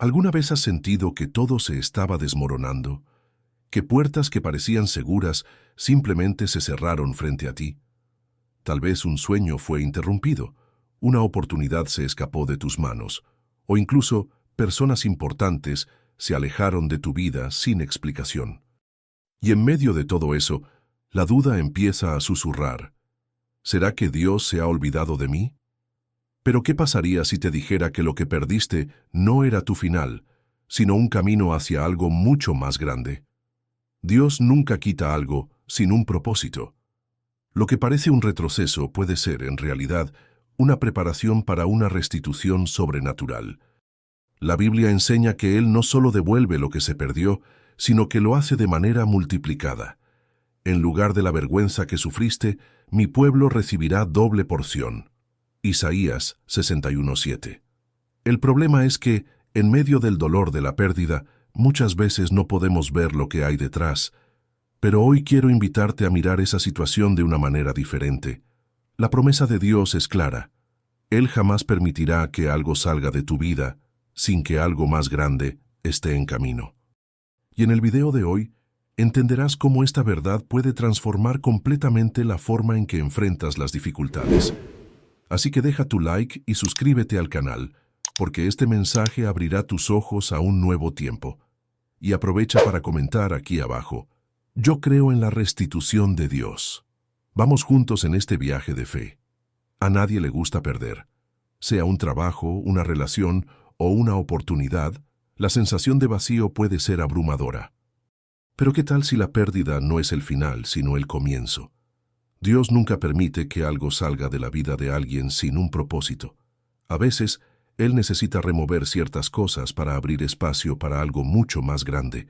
¿Alguna vez has sentido que todo se estaba desmoronando? ¿Que puertas que parecían seguras simplemente se cerraron frente a ti? Tal vez un sueño fue interrumpido, una oportunidad se escapó de tus manos, o incluso personas importantes se alejaron de tu vida sin explicación. Y en medio de todo eso, la duda empieza a susurrar. ¿Será que Dios se ha olvidado de mí? Pero ¿qué pasaría si te dijera que lo que perdiste no era tu final, sino un camino hacia algo mucho más grande? Dios nunca quita algo sin un propósito. Lo que parece un retroceso puede ser, en realidad, una preparación para una restitución sobrenatural. La Biblia enseña que Él no solo devuelve lo que se perdió, sino que lo hace de manera multiplicada. En lugar de la vergüenza que sufriste, mi pueblo recibirá doble porción. Isaías 61:7. El problema es que, en medio del dolor de la pérdida, muchas veces no podemos ver lo que hay detrás. Pero hoy quiero invitarte a mirar esa situación de una manera diferente. La promesa de Dios es clara. Él jamás permitirá que algo salga de tu vida sin que algo más grande esté en camino. Y en el video de hoy, entenderás cómo esta verdad puede transformar completamente la forma en que enfrentas las dificultades. Así que deja tu like y suscríbete al canal, porque este mensaje abrirá tus ojos a un nuevo tiempo. Y aprovecha para comentar aquí abajo: yo creo en la restitución de Dios. Vamos juntos en este viaje de fe. A nadie le gusta perder. Sea un trabajo, una relación o una oportunidad, la sensación de vacío puede ser abrumadora. Pero ¿qué tal si la pérdida no es el final, sino el comienzo? Dios nunca permite que algo salga de la vida de alguien sin un propósito. A veces, Él necesita remover ciertas cosas para abrir espacio para algo mucho más grande.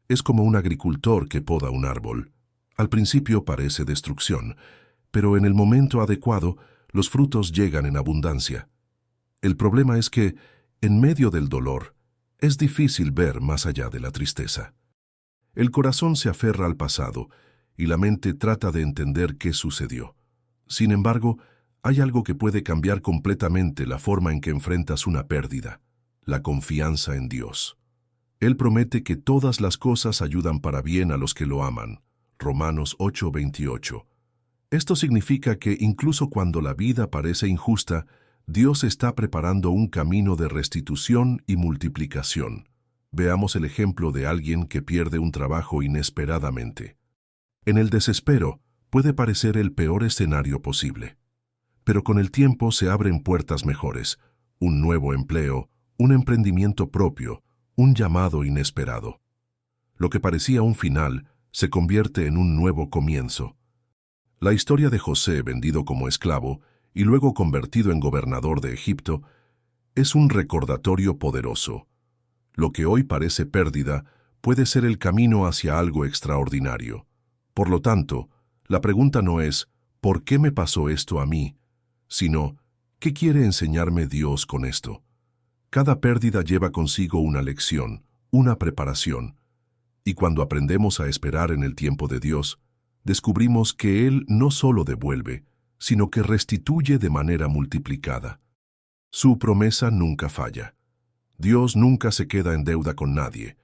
Es como un agricultor que poda un árbol. Al principio parece destrucción, pero en el momento adecuado, los frutos llegan en abundancia. El problema es que, en medio del dolor, es difícil ver más allá de la tristeza. El corazón se aferra al pasado y la mente trata de entender qué sucedió. Sin embargo, hay algo que puede cambiar completamente la forma en que enfrentas una pérdida: la confianza en Dios. Él promete que todas las cosas ayudan para bien a los que lo aman. Romanos 8:28. Esto significa que incluso cuando la vida parece injusta, Dios está preparando un camino de restitución y multiplicación. Veamos el ejemplo de alguien que pierde un trabajo inesperadamente. En el desespero, puede parecer el peor escenario posible. Pero con el tiempo se abren puertas mejores: un nuevo empleo, un emprendimiento propio, un llamado inesperado. Lo que parecía un final se convierte en un nuevo comienzo. La historia de José, vendido como esclavo y luego convertido en gobernador de Egipto, es un recordatorio poderoso. Lo que hoy parece pérdida puede ser el camino hacia algo extraordinario. Por lo tanto, la pregunta no es ¿por qué me pasó esto a mí?, sino ¿qué quiere enseñarme Dios con esto? Cada pérdida lleva consigo una lección, una preparación. Y cuando aprendemos a esperar en el tiempo de Dios, descubrimos que Él no solo devuelve, sino que restituye de manera multiplicada. Su promesa nunca falla. Dios nunca se queda en deuda con nadie.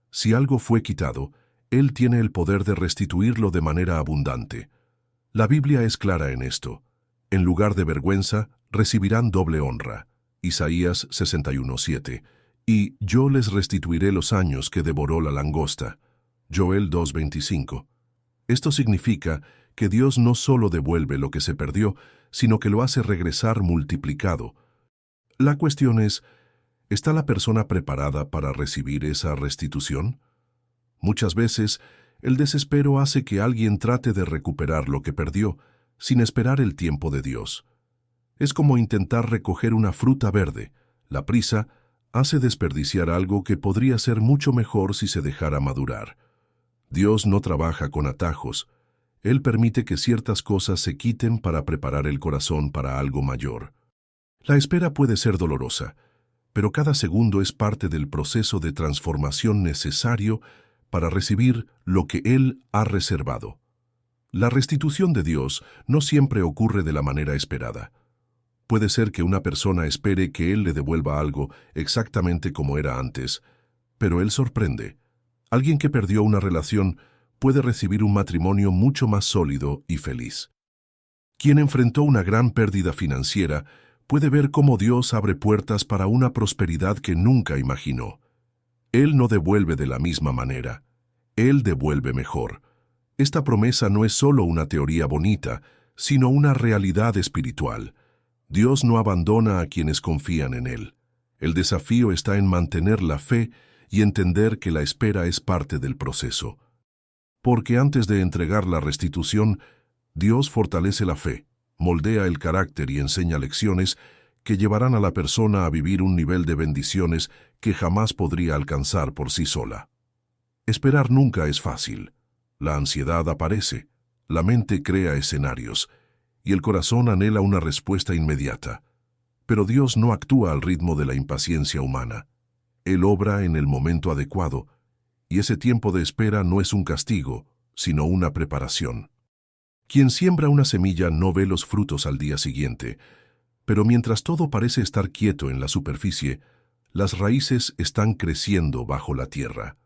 Si algo fue quitado, Él tiene el poder de restituirlo de manera abundante. La Biblia es clara en esto. En lugar de vergüenza, recibirán doble honra. Isaías 61:7. Y yo les restituiré los años que devoró la langosta. Joel 2:25. Esto significa que Dios no solo devuelve lo que se perdió, sino que lo hace regresar multiplicado. La cuestión es, ¿está la persona preparada para recibir esa restitución? Muchas veces, el desespero hace que alguien trate de recuperar lo que perdió, sin esperar el tiempo de Dios. Es como intentar recoger una fruta verde. La prisa hace desperdiciar algo que podría ser mucho mejor si se dejara madurar. Dios no trabaja con atajos. Él permite que ciertas cosas se quiten para preparar el corazón para algo mayor. La espera puede ser dolorosa, pero cada segundo es parte del proceso de transformación necesario para recibir lo que Él ha reservado. La restitución de Dios no siempre ocurre de la manera esperada. Puede ser que una persona espere que Él le devuelva algo exactamente como era antes, pero Él sorprende. Alguien que perdió una relación puede recibir un matrimonio mucho más sólido y feliz. Quien enfrentó una gran pérdida financiera puede ver cómo Dios abre puertas para una prosperidad que nunca imaginó. Él no devuelve de la misma manera. Él devuelve mejor. Esta promesa no es solo una teoría bonita, sino una realidad espiritual. Dios no abandona a quienes confían en Él. El desafío está en mantener la fe y entender que la espera es parte del proceso. Porque antes de entregar la restitución, Dios fortalece la fe, moldea el carácter y enseña lecciones que llevarán a la persona a vivir un nivel de bendiciones que jamás podría alcanzar por sí sola. Esperar nunca es fácil. La ansiedad aparece, la mente crea escenarios, y el corazón anhela una respuesta inmediata. Pero Dios no actúa al ritmo de la impaciencia humana. Él obra en el momento adecuado, y ese tiempo de espera no es un castigo, sino una preparación. Quien siembra una semilla no ve los frutos al día siguiente, pero mientras todo parece estar quieto en la superficie, las raíces están creciendo bajo la tierra.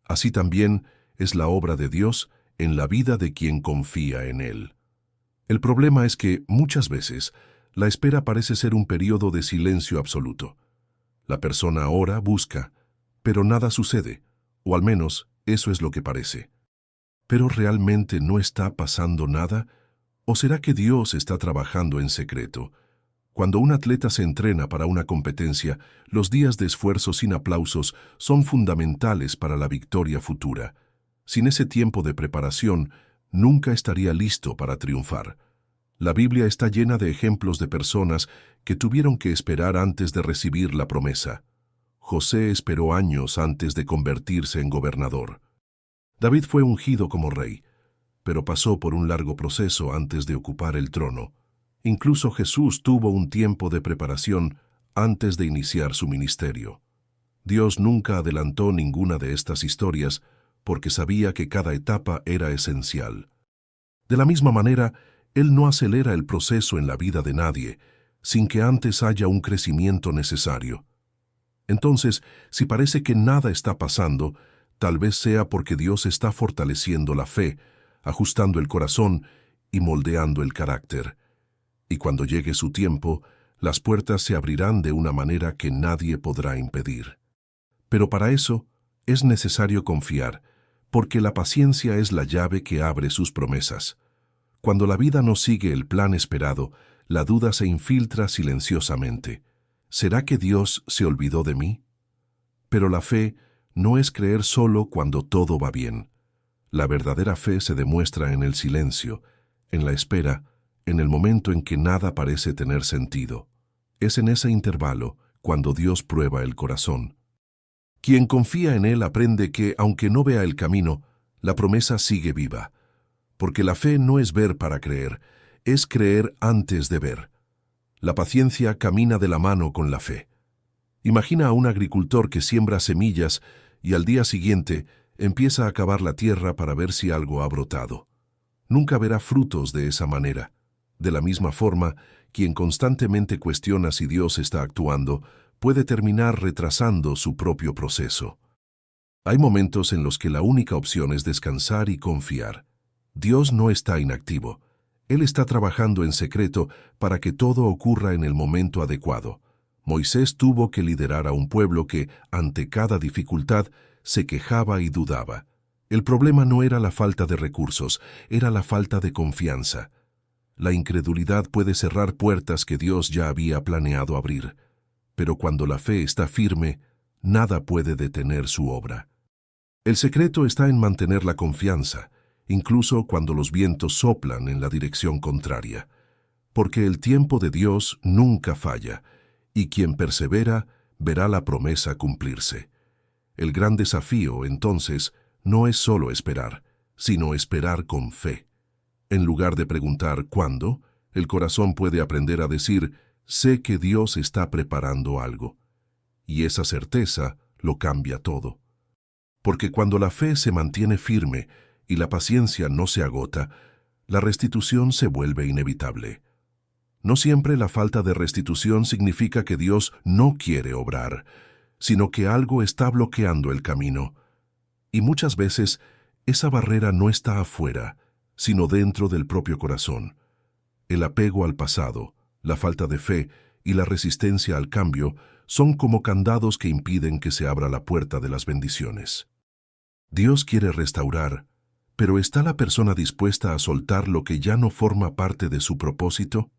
Así también es la obra de Dios en la vida de quien confía en Él. El problema es que, muchas veces, la espera parece ser un período de silencio absoluto. La persona ora, busca, pero nada sucede, o al menos eso es lo que parece. ¿Pero realmente no está pasando nada? ¿O será que Dios está trabajando en secreto? Cuando un atleta se entrena para una competencia, los días de esfuerzo sin aplausos son fundamentales para la victoria futura. Sin ese tiempo de preparación, nunca estaría listo para triunfar. La Biblia está llena de ejemplos de personas que tuvieron que esperar antes de recibir la promesa. José esperó años antes de convertirse en gobernador. David fue ungido como rey, pero pasó por un largo proceso antes de ocupar el trono. Incluso Jesús tuvo un tiempo de preparación antes de iniciar su ministerio. Dios nunca adelantó ninguna de estas historias porque sabía que cada etapa era esencial. De la misma manera, Él no acelera el proceso en la vida de nadie sin que antes haya un crecimiento necesario. Entonces, si parece que nada está pasando, tal vez sea porque Dios está fortaleciendo la fe, ajustando el corazón y moldeando el carácter. Y cuando llegue su tiempo, las puertas se abrirán de una manera que nadie podrá impedir. Pero para eso es necesario confiar, porque la paciencia es la llave que abre sus promesas. Cuando la vida no sigue el plan esperado, la duda se infiltra silenciosamente. ¿Será que Dios se olvidó de mí? Pero la fe no es creer solo cuando todo va bien. La verdadera fe se demuestra en el silencio, en la espera, en el momento en que nada parece tener sentido. Es en ese intervalo cuando Dios prueba el corazón. Quien confía en Él aprende que, aunque no vea el camino, la promesa sigue viva. Porque la fe no es ver para creer, es creer antes de ver. La paciencia camina de la mano con la fe. Imagina a un agricultor que siembra semillas y al día siguiente empieza a cavar la tierra para ver si algo ha brotado. Nunca verá frutos de esa manera. De la misma forma, quien constantemente cuestiona si Dios está actuando, puede terminar retrasando su propio proceso. Hay momentos en los que la única opción es descansar y confiar. Dios no está inactivo. Él está trabajando en secreto para que todo ocurra en el momento adecuado. Moisés tuvo que liderar a un pueblo que, ante cada dificultad, se quejaba y dudaba. El problema no era la falta de recursos, era la falta de confianza. La incredulidad puede cerrar puertas que Dios ya había planeado abrir. Pero cuando la fe está firme, nada puede detener su obra. El secreto está en mantener la confianza, incluso cuando los vientos soplan en la dirección contraria. Porque el tiempo de Dios nunca falla, y quien persevera verá la promesa cumplirse. El gran desafío, entonces, no es solo esperar, sino esperar con fe. En lugar de preguntar ¿cuándo?, el corazón puede aprender a decir sé que Dios está preparando algo. Y esa certeza lo cambia todo. Porque cuando la fe se mantiene firme y la paciencia no se agota, la restitución se vuelve inevitable. No siempre la falta de restitución significa que Dios no quiere obrar, sino que algo está bloqueando el camino. Y muchas veces esa barrera no está afuera, sino dentro del propio corazón. El apego al pasado, la falta de fe y la resistencia al cambio son como candados que impiden que se abra la puerta de las bendiciones. Dios quiere restaurar, pero ¿está la persona dispuesta a soltar lo que ya no forma parte de su propósito?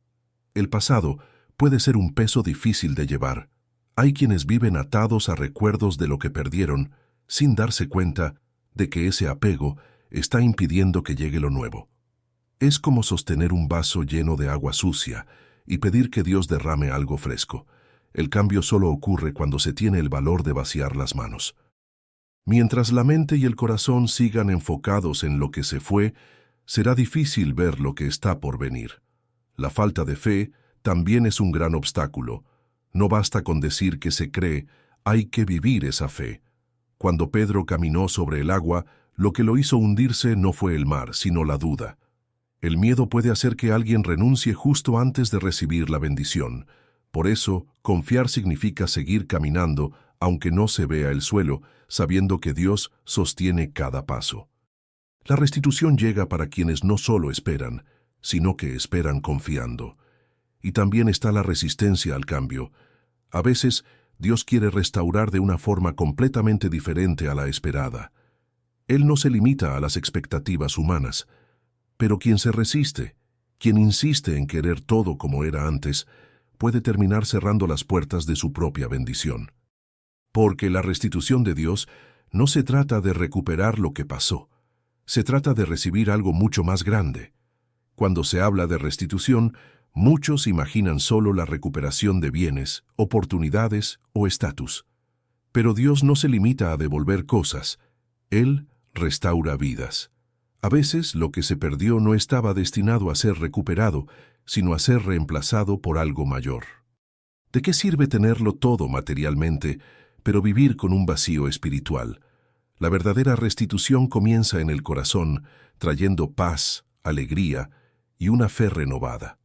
El pasado puede ser un peso difícil de llevar. Hay quienes viven atados a recuerdos de lo que perdieron, sin darse cuenta de que ese apego está impidiendo que llegue lo nuevo. Es como sostener un vaso lleno de agua sucia y pedir que Dios derrame algo fresco. El cambio solo ocurre cuando se tiene el valor de vaciar las manos. Mientras la mente y el corazón sigan enfocados en lo que se fue, será difícil ver lo que está por venir. La falta de fe también es un gran obstáculo. No basta con decir que se cree, hay que vivir esa fe. Cuando Pedro caminó sobre el agua, lo que lo hizo hundirse no fue el mar, sino la duda. El miedo puede hacer que alguien renuncie justo antes de recibir la bendición. Por eso, confiar significa seguir caminando, aunque no se vea el suelo, sabiendo que Dios sostiene cada paso. La restitución llega para quienes no solo esperan, sino que esperan confiando. Y también está la resistencia al cambio. A veces, Dios quiere restaurar de una forma completamente diferente a la esperada. Él no se limita a las expectativas humanas, pero quien se resiste, quien insiste en querer todo como era antes, puede terminar cerrando las puertas de su propia bendición. Porque la restitución de Dios no se trata de recuperar lo que pasó, se trata de recibir algo mucho más grande. Cuando se habla de restitución, muchos imaginan solo la recuperación de bienes, oportunidades o estatus. Pero Dios no se limita a devolver cosas, Él restaura vidas. A veces lo que se perdió no estaba destinado a ser recuperado, sino a ser reemplazado por algo mayor. ¿De qué sirve tenerlo todo materialmente, pero vivir con un vacío espiritual? La verdadera restitución comienza en el corazón, trayendo paz, alegría y una fe renovada.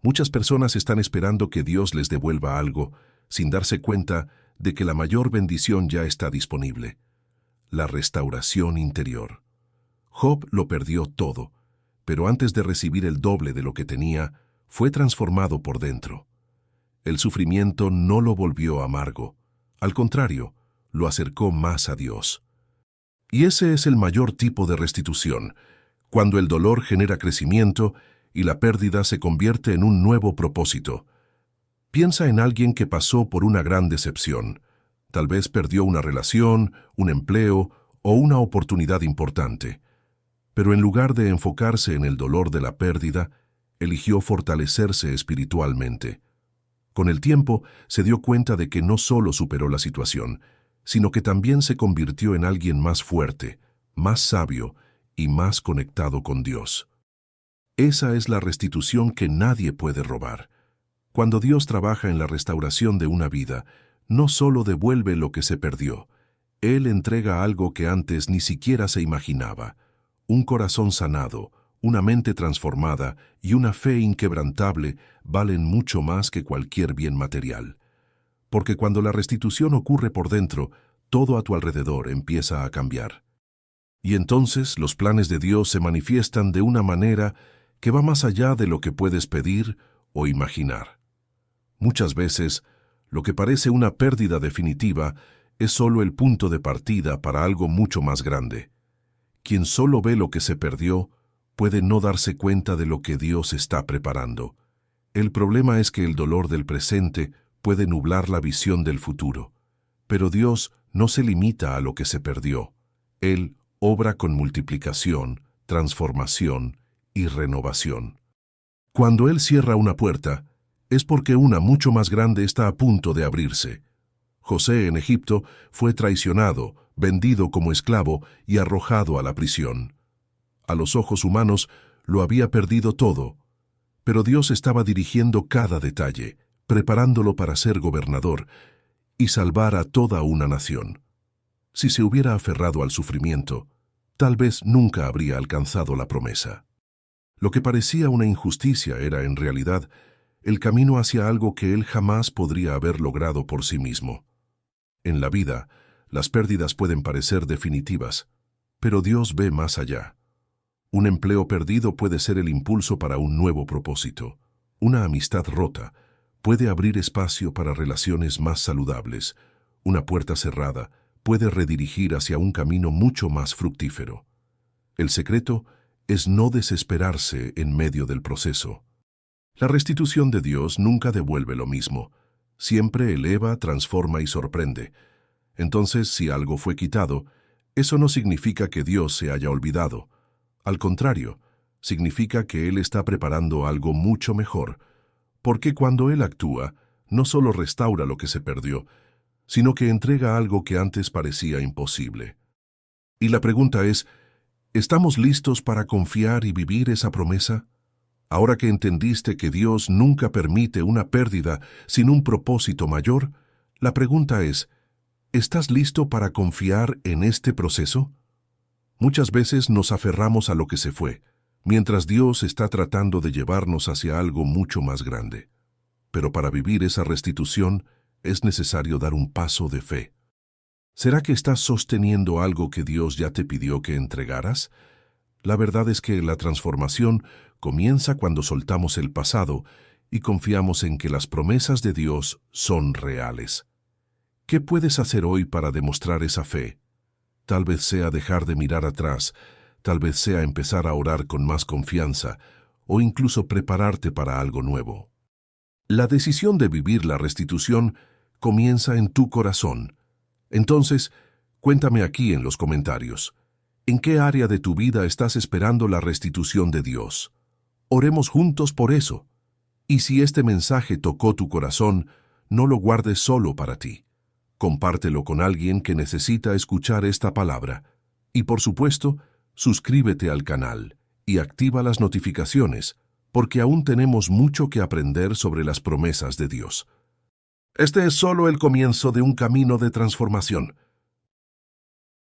Muchas personas están esperando que Dios les devuelva algo, sin darse cuenta de que la mayor bendición ya está disponible: la restauración interior. Job lo perdió todo, pero antes de recibir el doble de lo que tenía, fue transformado por dentro. El sufrimiento no lo volvió amargo, al contrario, lo acercó más a Dios. Y ese es el mayor tipo de restitución, cuando el dolor genera crecimiento y la pérdida se convierte en un nuevo propósito. Piensa en alguien que pasó por una gran decepción. Tal vez perdió una relación, un empleo o una oportunidad importante. Pero en lugar de enfocarse en el dolor de la pérdida, eligió fortalecerse espiritualmente. Con el tiempo, se dio cuenta de que no solo superó la situación, sino que también se convirtió en alguien más fuerte, más sabio y más conectado con Dios. Esa es la restitución que nadie puede robar. Cuando Dios trabaja en la restauración de una vida, no solo devuelve lo que se perdió, Él entrega algo que antes ni siquiera se imaginaba: un corazón sanado, una mente transformada y una fe inquebrantable valen mucho más que cualquier bien material. Porque cuando la restitución ocurre por dentro, todo a tu alrededor empieza a cambiar. Y entonces los planes de Dios se manifiestan de una manera que va más allá de lo que puedes pedir o imaginar. Muchas veces, lo que parece una pérdida definitiva es solo el punto de partida para algo mucho más grande. Quien solo ve lo que se perdió puede no darse cuenta de lo que Dios está preparando. El problema es que el dolor del presente puede nublar la visión del futuro. Pero Dios no se limita a lo que se perdió. Él obra con multiplicación, transformación y renovación. Cuando Él cierra una puerta, es porque una mucho más grande está a punto de abrirse. José en Egipto fue traicionado, vendido como esclavo y arrojado a la prisión. A los ojos humanos lo había perdido todo, pero Dios estaba dirigiendo cada detalle, preparándolo para ser gobernador y salvar a toda una nación. Si se hubiera aferrado al sufrimiento, tal vez nunca habría alcanzado la promesa. Lo que parecía una injusticia era, en realidad, el camino hacia algo que él jamás podría haber logrado por sí mismo. En la vida, las pérdidas pueden parecer definitivas, pero Dios ve más allá. Un empleo perdido puede ser el impulso para un nuevo propósito. Una amistad rota puede abrir espacio para relaciones más saludables. Una puerta cerrada puede redirigir hacia un camino mucho más fructífero. El secreto es no desesperarse en medio del proceso. La restitución de Dios nunca devuelve lo mismo. Siempre eleva, transforma y sorprende. Entonces, si algo fue quitado, eso no significa que Dios se haya olvidado. Al contrario, significa que Él está preparando algo mucho mejor, porque cuando Él actúa, no solo restaura lo que se perdió, sino que entrega algo que antes parecía imposible. Y la pregunta es, ¿estamos listos para confiar y vivir esa promesa? Ahora que entendiste que Dios nunca permite una pérdida sin un propósito mayor, la pregunta es, ¿estás listo para confiar en este proceso? Muchas veces nos aferramos a lo que se fue, mientras Dios está tratando de llevarnos hacia algo mucho más grande. Pero para vivir esa restitución es necesario dar un paso de fe. ¿Será que estás sosteniendo algo que Dios ya te pidió que entregaras? La verdad es que la transformación comienza cuando soltamos el pasado y confiamos en que las promesas de Dios son reales. ¿Qué puedes hacer hoy para demostrar esa fe? Tal vez sea dejar de mirar atrás, tal vez sea empezar a orar con más confianza, o incluso prepararte para algo nuevo. La decisión de vivir la restitución comienza en tu corazón. Entonces, cuéntame aquí en los comentarios. ¿En qué área de tu vida estás esperando la restitución de Dios? Oremos juntos por eso. Y si este mensaje tocó tu corazón, no lo guardes solo para ti. Compártelo con alguien que necesita escuchar esta palabra. Y por supuesto, suscríbete al canal y activa las notificaciones, porque aún tenemos mucho que aprender sobre las promesas de Dios. Este es solo el comienzo de un camino de transformación.